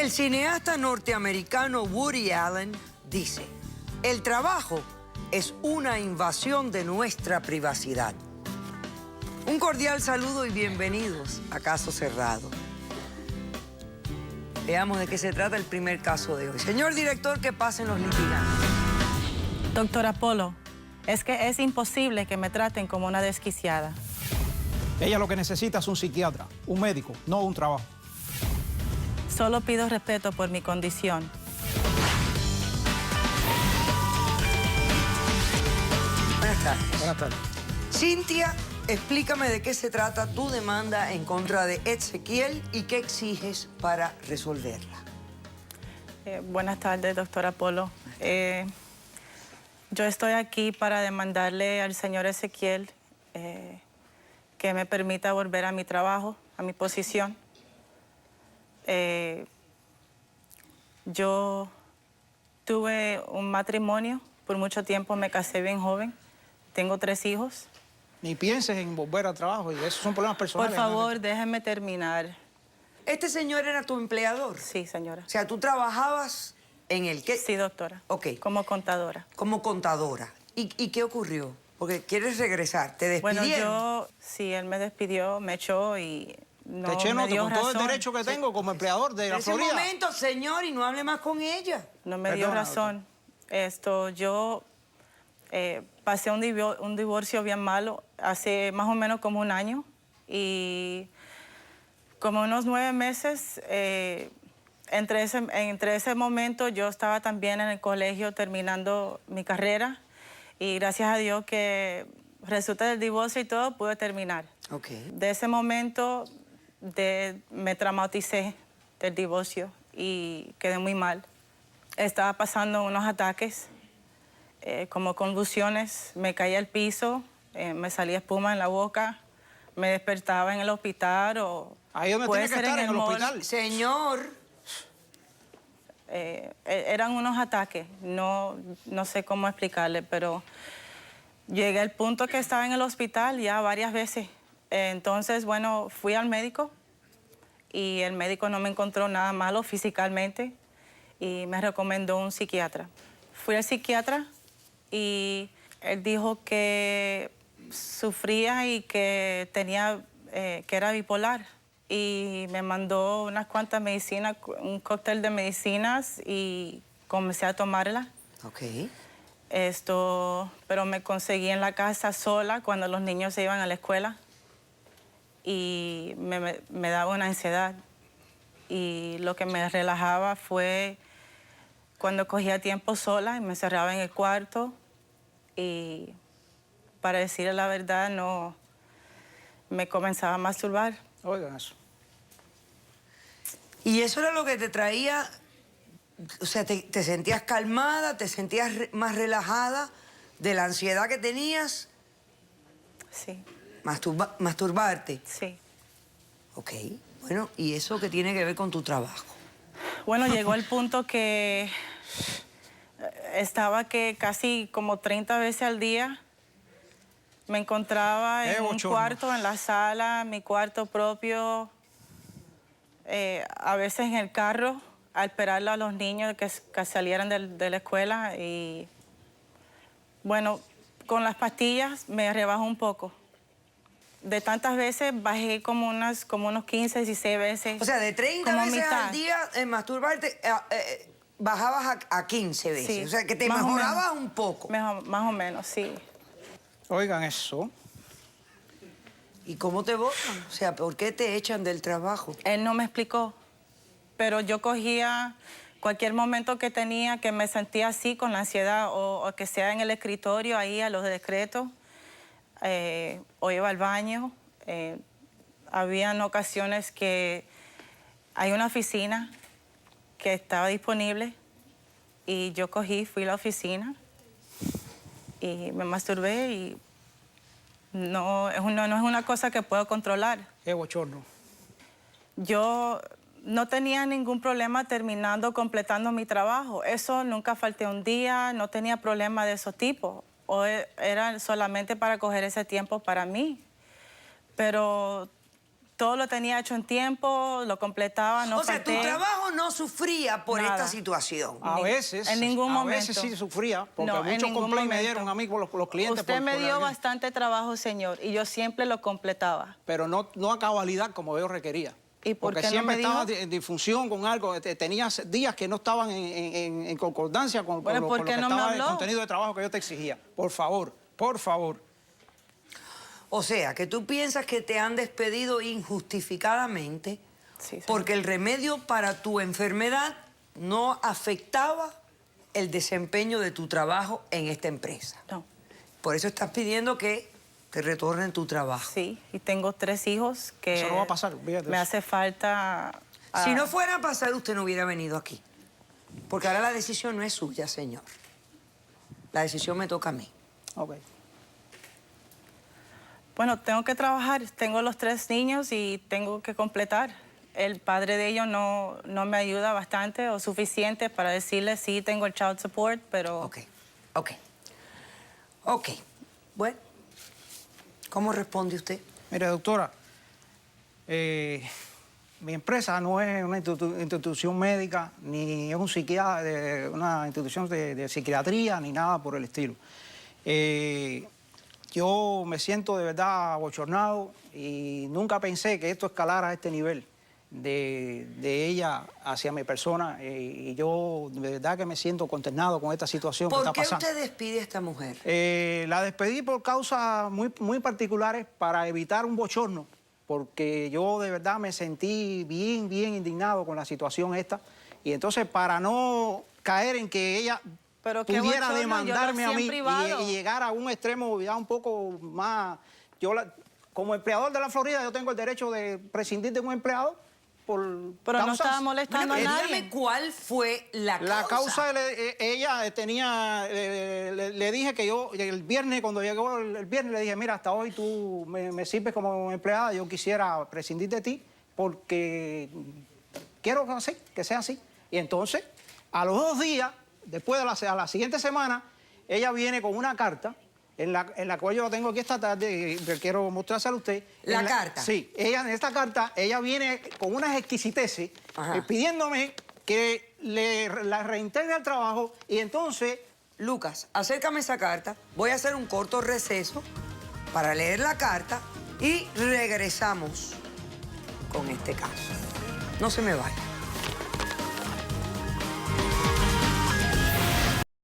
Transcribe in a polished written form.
El cineasta norteamericano Woody Allen dice, el trabajo es una invasión de nuestra privacidad. Un cordial saludo y bienvenidos a Caso Cerrado. Veamos de qué se trata el primer caso de hoy. Señor director, que pasen los litigantes. Doctor Apolo, es que es imposible que me traten como una desquiciada. Ella lo que necesita es un psiquiatra, un médico, no un trabajo. Solo pido respeto por mi condición. Buenas tardes. Buenas tardes. Cintia, explícame de qué se trata tu demanda en contra de Ezequiel y qué exiges para resolverla. Buenas tardes, doctor Apolo. Yo estoy aquí para demandarle al señor Ezequiel que me permita volver a mi trabajo, a mi posición. Yo tuve un matrimonio, por mucho tiempo me casé bien joven, tengo 3 hijos. Ni pienses en volver al trabajo, y esos son problemas personales. Por favor, déjeme terminar. ¿Este señor era tu empleador? Sí, señora. O sea, tú trabajabas en el qué. Sí, doctora. Ok. Como contadora. Como contadora. ¿Y qué ocurrió? Porque quieres regresar, ¿te despidieron? Sí, él me despidió, me echó y no Te eché me nota dio con todo razón. el derecho que tengo como empleador de la En ese Florida. momento, señor, y no hable más con ella. No me dio Perdona, razón. Yo pasé un divorcio bien malo hace más o menos como un año y como unos 9 meses, entre ese momento yo estaba también en el colegio terminando mi carrera y gracias a Dios que resulta del divorcio y todo pude terminar. Ok. De ese momento me traumaticé del divorcio y quedé muy mal. Estaba pasando unos ataques, como convulsiones, me caía al piso, me salía espuma en la boca, me despertaba en el hospital o Ahí donde puede tiene que ser estar, en el mall. hospital. Señor, Eran unos ataques, no sé cómo explicarle, pero llegué al punto que estaba en el hospital ya varias veces. Entonces, bueno, fui al médico y el médico no me encontró nada malo físicamente y me recomendó un psiquiatra. Fui al psiquiatra y él dijo que sufría y que que era bipolar. Y me mandó unas cuantas medicinas, un cóctel de medicinas y comencé a tomarla. ok. Pero me conseguí en la casa sola cuando los niños se iban a la escuela y me daba una ansiedad. Y lo que me relajaba fue cuando cogía tiempo sola y me encerraba en el cuarto y, para decirle la verdad, no me comenzaba a masturbar. Oigan eso. ¿Y eso era lo que te traía? O sea, ¿te sentías calmada, te sentías más relajada de la ansiedad que tenías? Sí, Masturbarte. sí. Ok. Bueno, ¿y eso qué tiene que ver con tu trabajo? Bueno, llegó el punto que estaba que casi como 30 veces al día me encontraba en un bochorno. cuarto, en la sala, mi cuarto propio, a veces en el carro, a esperarle a los niños que salieran de la escuela y, bueno, con las pastillas me rebajó un poco. De tantas veces bajé como unos 15, 16 veces. O sea, de 30 como veces mitad. al día en masturbarte, bajabas a 15 veces. Sí, O sea, que te más o mejorabas menos. un poco. Más o menos, sí. Oigan eso. ¿Y cómo te votan? O sea, ¿por qué te echan del trabajo? Él no me explicó, pero yo cogía cualquier momento que tenía que me sentía así con la ansiedad o que sea en el escritorio, ahí a los decretos, o iba al baño. Habían ocasiones que hay una oficina que estaba disponible y yo fui a la oficina y me masturbé y no es una cosa que puedo controlar. Qué bochorno. Yo no tenía ningún problema completando mi trabajo. Eso nunca falté un día, no tenía problema de esos tipos. O era solamente para coger ese tiempo para mí. Pero Todo lo tenía hecho en tiempo, lo completaba, no O sea, falté. tu trabajo no sufría por Nada. esta situación. A veces, en ningún a momento. veces sí sufría, porque No, en muchos ningún complaints me momento. dieron a mí por los clientes. Usted me por dio bastante trabajo, señor, y yo siempre lo completaba. Pero no a cabalidad como yo requería. ¿Y por porque qué no siempre me dijo? estaba en disfunción con algo, tenía días que no estaban en concordancia con Bueno, lo ¿por que qué no me estaba el habló? contenido de trabajo que yo te exigía. Por favor, por favor. O sea, que tú piensas que te han despedido injustificadamente Sí, señor. porque el remedio para tu enfermedad no afectaba el desempeño de tu trabajo en esta empresa. No. Por eso estás pidiendo que te retornen tu trabajo. Sí, y tengo 3 hijos que Eso no va a pasar, olvídate me eso. hace falta... Si no fuera a pasar, usted no hubiera venido aquí. Porque ahora la decisión no es suya, señor. La decisión me toca a mí. Ok. Bueno, tengo que trabajar, tengo los 3 niños y tengo que completar. El padre de ellos no me ayuda bastante o suficiente para decirle sí, tengo el child support, pero... Ok. Bueno, ¿cómo responde usted? Mire, doctora, mi empresa no es una institución médica, ni es un psiquiatra, una institución de psiquiatría, ni nada por el estilo. Yo me siento de verdad abochornado y nunca pensé que esto escalara a este nivel de ella hacia mi persona. Y yo de verdad que me siento consternado con esta situación que ¿Por está qué pasando. usted despide a esta mujer? La despedí por causas muy particulares para evitar un bochorno, porque yo de verdad me sentí bien indignado con la situación esta. Y entonces para no caer en que ella Pero qué pudiera bochorno, yo lo demandarme a hacía en mí privado. y llegar a un extremo ya un poco más... Como empleador de la Florida, yo tengo el derecho de prescindir de un empleado por Pero no causas... estaba molestando Bueno, a pero nadie. dígame cuál fue la causa. La causa, ella tenía, le dije que yo, el viernes, cuando llegó el viernes, le dije, mira, hasta hoy tú me sirves como empleada, yo quisiera prescindir de ti porque quiero que sea así. Y entonces, a los 2 días, después de a la siguiente semana, ella viene con una carta en la cual yo la tengo aquí esta tarde y quiero mostrársela a usted. ¿La carta? Sí, en esta carta, ella viene con unas exquisiteces pidiéndome que la reintegre al trabajo y entonces... Lucas, acércame esa carta. Voy a hacer un corto receso para leer la carta y regresamos con este caso. No se me vaya.